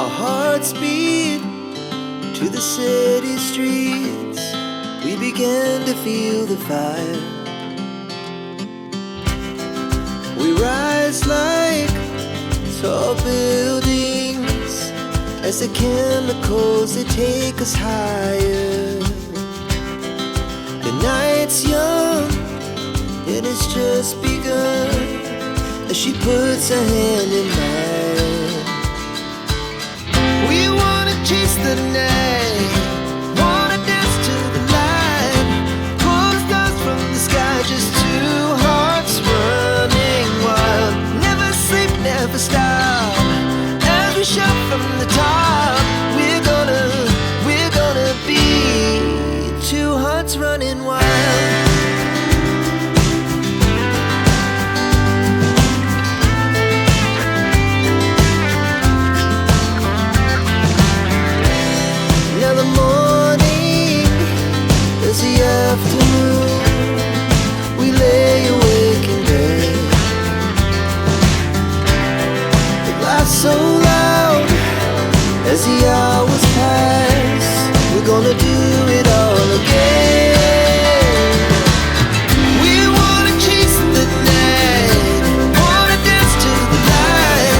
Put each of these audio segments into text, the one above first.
Our hearts beat to the city streets. We began to feel the fire. We rise like tall buildings as the chemicals, they take us higher. The night's young and it's just begun as she puts her hand in mine. We wanna chase the night, wanna dance to the light, pull the stars from the sky, just two hearts running wild. Never sleep, never stop, as we shout from the top. We're gonna be two hearts running wild. Now the morning is the afternoon. We lay awake in bed. The laughs so loud as the hours pass. We're gonna do it all again. We wanna chase the night, wanna dance to the light,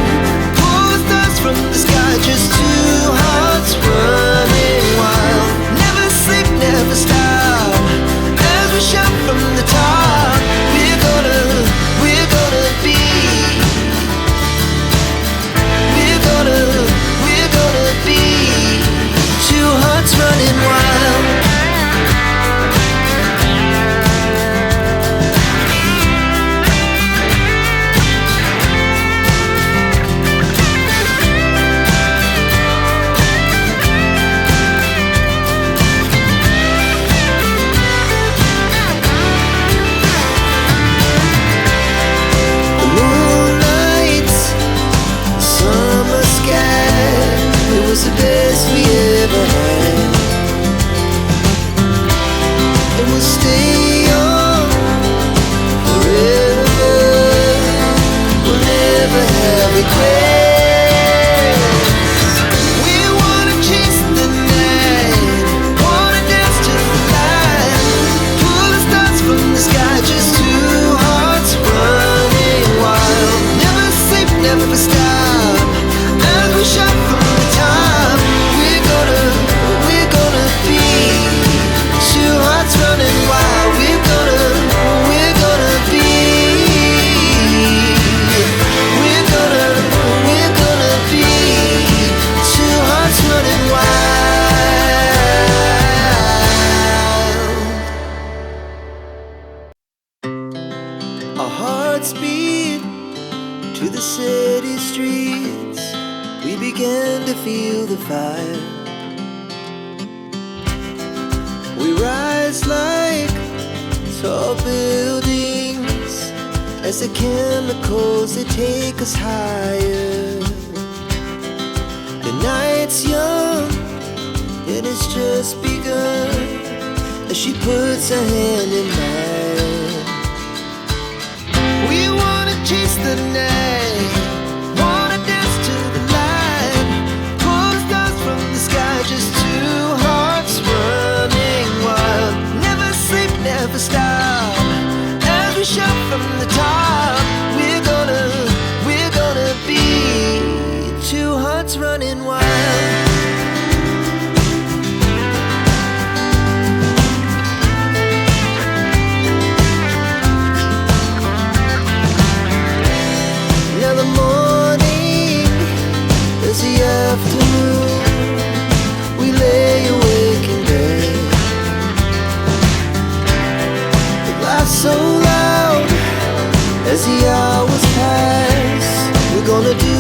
pull the stars from the sky, just two hearts running wild. Never sleep, never stop, as we shout from the top. We're gonna be, we're gonna be two hearts running wild. The moonlight, the summer sky, it was the best we ever had. And we'll stay young forever. We'll never have regrets. We wanna chase the night, wanna dance to the light, pull the stars from the sky, just two hearts running wild. Never sleep, never stop, as we shout from the top. We're gonna be two hearts running wild. We're gonna be, we're gonna be two hearts running wild. Our hearts beat to the city streets. We began to feel the fire. We rise like tall buildings as the chemicals, they take us higher. The night's young and it's just begun as she puts her hand in mine. We wanna chase the night, wanna dance to the light, pull the stars from the sky, just two hearts running wild. Never sleep, never stop, as we shout from the top. We're gonna be two hearts running wild. Now the morning is the afternoon. We lay awake in bed. The laughs so loud as the hours pass. We're gonna do